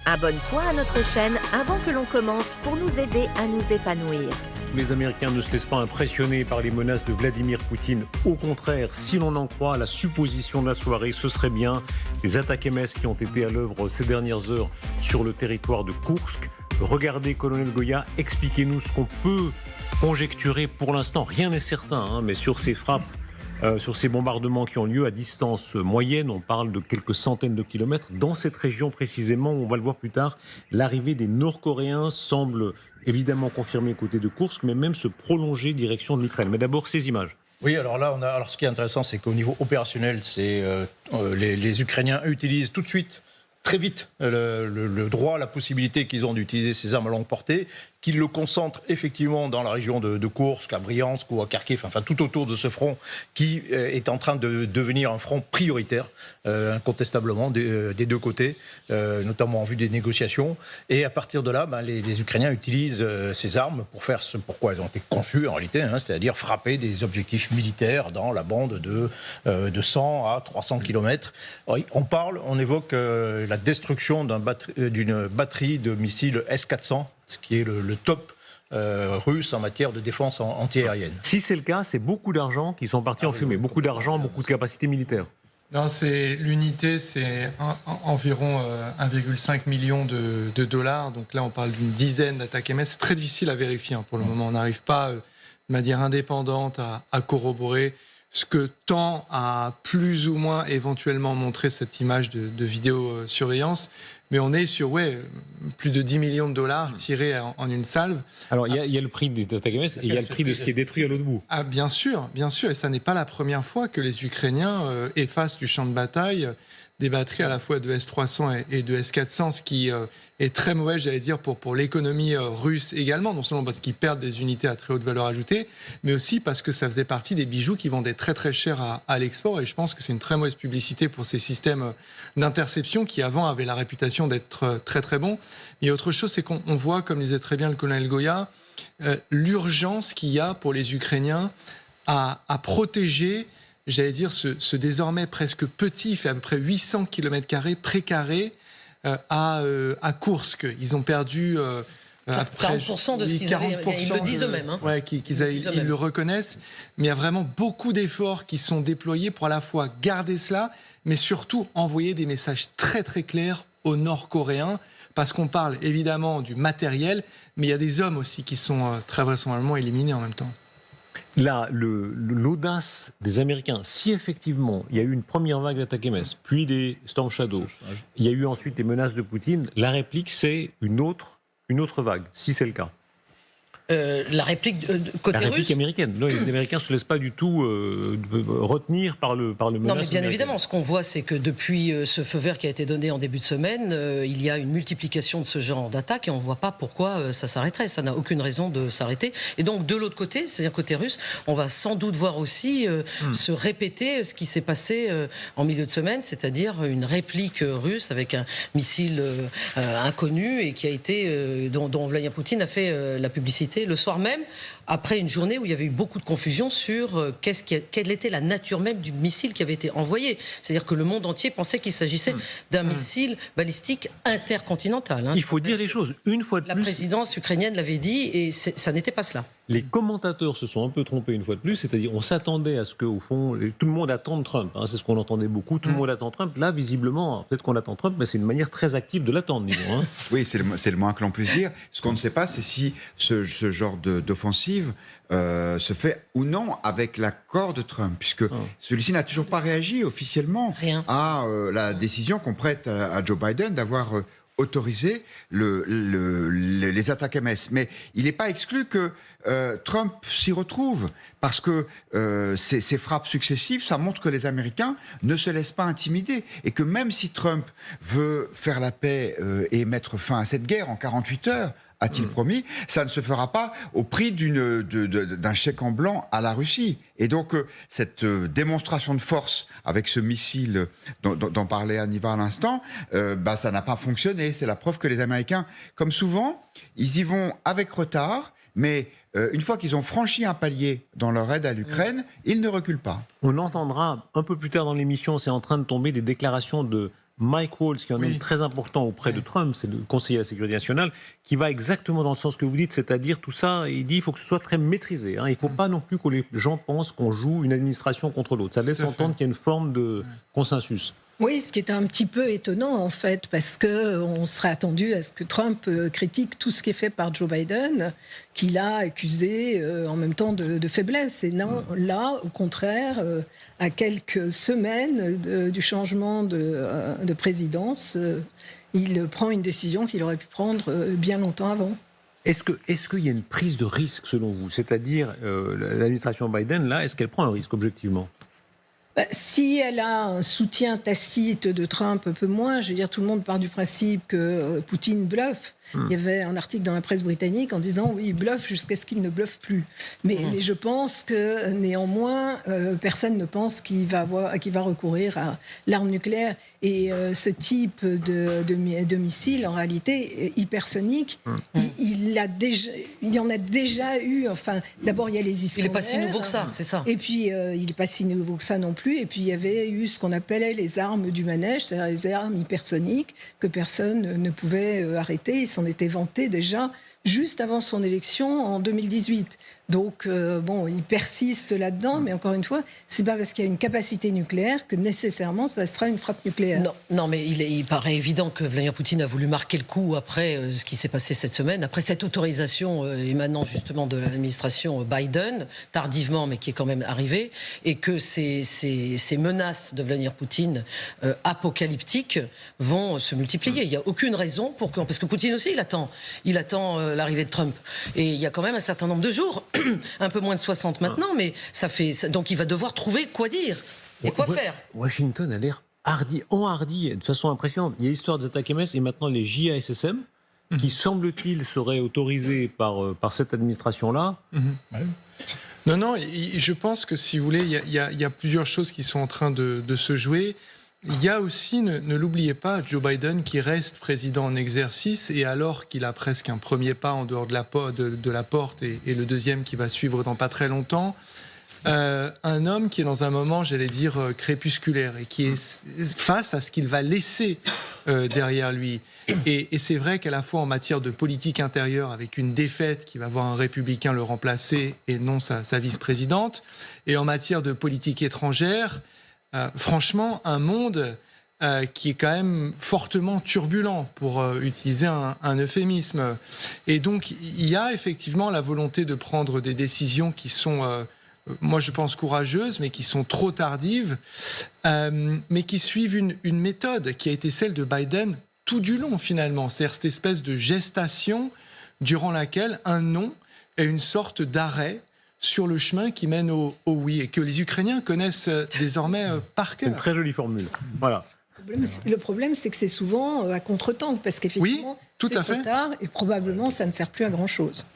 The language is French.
Abonne-toi à notre chaîne avant que l'on commence pour nous aider à nous épanouir. Les Américains ne se laissent pas impressionner par les menaces de Vladimir Poutine. Au contraire, si l'on en croit la supposition de la soirée, ce serait bien les attaques MS qui ont été à l'œuvre ces dernières heures sur le territoire de Koursk. Regardez, colonel Goya, expliquez-nous ce qu'on peut conjecturer pour l'instant. Rien n'est certain, mais sur ces frappes, sur ces bombardements qui ont lieu à distance moyenne, on parle de quelques centaines de kilomètres. Dans cette région précisément, on va le voir plus tard, l'arrivée des Nord-Coréens semble évidemment confirmée côté de Koursk, mais même se prolonger direction de l'Ukraine. Mais d'abord, ces images. Oui, alors là, ce qui est intéressant, c'est qu'au niveau opérationnel, les Ukrainiens utilisent tout de suite, très vite, le droit, la possibilité qu'ils ont d'utiliser ces armes à longue portée, qu'ils le concentrent effectivement dans la région de Koursk, à Bryansk ou à Kharkiv, enfin tout autour de ce front qui est en train de devenir un front prioritaire, incontestablement, des deux côtés, notamment en vue des négociations. Et à partir de là, les Ukrainiens utilisent ces armes pour faire ce pourquoi elles ont été conçues en réalité, c'est-à-dire frapper des objectifs militaires dans la bande de 100 à 300 km. On évoque la destruction d'une batterie de missiles S-400, ce qui est le top russe en matière de défense antiaérienne. Si c'est le cas, c'est beaucoup d'argent qui sont partis en fumée. Beaucoup d'argent, beaucoup de capacités militaires. Non, l'unité, c'est environ 1,5 million de dollars. Donc là, on parle d'une dizaine d'attaques MS. C'est très difficile à vérifier pour le moment. On n'arrive pas de manière indépendante à corroborer ce que tend à plus ou moins éventuellement montrer cette image de vidéosurveillance. Mais on est sur plus de 10 millions de dollars tirés en une salve. Alors, il y a le prix des attaques MS et il y a le prix de ce qui est détruit à l'autre bout. Ah, bien sûr. Et ça n'est pas la première fois que les Ukrainiens effacent du champ de bataille des batteries à la fois de S-300 et de S-400, ce qui est très mauvais, j'allais dire, pour l'économie russe également, non seulement parce qu'ils perdent des unités à très haute valeur ajoutée, mais aussi parce que ça faisait partie des bijoux qui vendaient très très cher à l'export, et je pense que c'est une très mauvaise publicité pour ces systèmes d'interception qui avant avaient la réputation d'être très très bons. Mais autre chose, c'est qu'on voit, comme disait très bien le colonel Goya, l'urgence qu'il y a pour les Ukrainiens à protéger, j'allais dire, ce désormais presque petit, il fait à peu près 800 km² précaré à Koursk. Ils ont perdu à peu près 40% de ce qu'ils avaient. Ils le disent eux-mêmes. Ils le reconnaissent. Mais il y a vraiment beaucoup d'efforts qui sont déployés pour à la fois garder cela, mais surtout envoyer des messages très très clairs aux Nord-Coréens, parce qu'on parle évidemment du matériel, mais il y a des hommes aussi qui sont très vraisemblablement éliminés en même temps. Là, l'audace des Américains, si effectivement il y a eu une première vague d'attaques MS, puis des Storm Shadow, il y a eu ensuite des menaces de Poutine, la réplique c'est une autre vague, si c'est le cas. La réplique côté russe. La réplique américaine. Non, les Américains ne se laissent pas du tout retenir par le menace. Non, mais bien américaine. évidemment, ce qu'on voit, c'est que depuis ce feu vert qui a été donné en début de semaine, il y a une multiplication de ce genre d'attaques et on ne voit pas pourquoi ça s'arrêterait. Ça n'a aucune raison de s'arrêter. Et donc, de l'autre côté, c'est-à-dire côté russe, on va sans doute voir aussi se répéter ce qui s'est passé en milieu de semaine, c'est-à-dire une réplique russe avec un missile inconnu et qui a été, dont Vladimir Poutine a fait la publicité le soir même, après une journée où il y avait eu beaucoup de confusion sur quelle était la nature même du missile qui avait été envoyé. C'est-à-dire que le monde entier pensait qu'il s'agissait d'un missile balistique intercontinental. Il faut dire les choses une fois de plus. La présidence ukrainienne l'avait dit et ça n'était pas cela. Les commentateurs se sont un peu trompés une fois de plus, c'est-à-dire on s'attendait à ce que, au fond, tout le monde attende Trump. C'est ce qu'on entendait beaucoup, tout le monde attend Trump. Là, visiblement, peut-être qu'on attend Trump, mais c'est une manière très active de l'attendre, disons. Oui, c'est le moins que l'on puisse dire. Ce qu'on ne sait pas, c'est si ce genre d'offensive se fait ou non avec l'accord de Trump, puisque celui-ci n'a toujours pas réagi officiellement à la décision qu'on prête à Joe Biden d'avoir autoriser les attaques MS. Mais il n'est pas exclu que Trump s'y retrouve, parce que ces frappes successives, ça montre que les Américains ne se laissent pas intimider, et que même si Trump veut faire la paix et mettre fin à cette guerre en 48 heures, a-t-il promis, ça ne se fera pas au prix d'un chèque en blanc à la Russie. Et donc, cette démonstration de force avec ce missile dont parlait Aniva à l'instant, ça n'a pas fonctionné. C'est la preuve que les Américains, comme souvent, ils y vont avec retard, mais une fois qu'ils ont franchi un palier dans leur aide à l'Ukraine, ils ne reculent pas. On entendra un peu plus tard dans l'émission, c'est en train de tomber, des déclarations Mike Waltz, qui est un homme très important auprès de Trump, c'est le conseiller à la sécurité nationale, qui va exactement dans le sens que vous dites, c'est-à-dire tout ça, il dit il faut que ce soit très maîtrisé. Il ne faut pas non plus que les gens pensent qu'on joue une administration contre l'autre. Ça laisse entendre qu'il y a une forme de consensus. Oui, ce qui est un petit peu étonnant en fait, parce qu'on serait attendu à ce que Trump critique tout ce qui est fait par Joe Biden, qu'il a accusé en même temps de faiblesse. Et non, là, au contraire, à quelques semaines du changement de présidence, il prend une décision qu'il aurait pu prendre bien longtemps avant. Est-ce qu'il y a une prise de risque selon vous ? C'est-à-dire, l'administration Biden, là, est-ce qu'elle prend un risque objectivement ? Si elle a un soutien tacite de Trump, un peu moins, je veux dire, tout le monde part du principe que Poutine bluffe. Il y avait un article dans la presse britannique en disant oui, il bluffe jusqu'à ce qu'il ne bluffe plus. Mais je pense que néanmoins, personne ne pense qu'il va recourir à l'arme nucléaire. Et ce type de missile, en réalité, hypersonique, il y en a déjà eu. Enfin, d'abord, il y a les Iskander. Il n'est pas si nouveau que ça, c'est ça. Et puis, il n'est pas si nouveau que ça non plus. Et puis, il y avait eu ce qu'on appelait les armes du manège, c'est-à-dire les armes hypersoniques que personne ne pouvait arrêter. Ils s'en étaient vantés déjà juste avant son élection en 2018. Donc, il persiste là-dedans, mais encore une fois, c'est pas parce qu'il y a une capacité nucléaire que nécessairement ça sera une frappe nucléaire. Non, mais il paraît évident que Vladimir Poutine a voulu marquer le coup après ce qui s'est passé cette semaine, après cette autorisation émanant justement de l'administration Biden, tardivement, mais qui est quand même arrivée, et que ces menaces de Vladimir Poutine apocalyptiques vont se multiplier. Il n'y a aucune raison parce que Poutine aussi, il attend l'arrivée de Trump. Et il y a quand même un certain nombre de jours, un peu moins de 60 maintenant, mais donc il va devoir trouver quoi dire et quoi faire. Washington a l'air enhardi de façon impressionnante. Il y a l'histoire des attaques MS et maintenant les JASSM, qui semble-t-il seraient autorisés par cette administration-là. Non, je pense que si vous voulez, il y a plusieurs choses qui sont en train de se jouer. Il y a aussi, ne l'oubliez pas, Joe Biden qui reste président en exercice et alors qu'il a presque un premier pas en dehors de la porte et le deuxième qui va suivre dans pas très longtemps, un homme qui est dans un moment, j'allais dire, crépusculaire et qui est face à ce qu'il va laisser derrière lui. Et c'est vrai qu'à la fois en matière de politique intérieure, avec une défaite qui va voir un républicain le remplacer et non sa vice-présidente, et en matière de politique étrangère, franchement, un monde qui est quand même fortement turbulent, pour utiliser un euphémisme. Et donc, il y a effectivement la volonté de prendre des décisions qui sont, moi je pense, courageuses, mais qui sont trop tardives, mais qui suivent une méthode qui a été celle de Biden tout du long, finalement. C'est-à-dire cette espèce de gestation durant laquelle un non est une sorte d'arrêt sur le chemin qui mène au oui, et que les Ukrainiens connaissent désormais par cœur. C'est une très jolie formule. Voilà. Le problème, c'est que c'est souvent à contre-temps, parce qu'effectivement, c'est trop tard et probablement ça ne sert plus à grand-chose.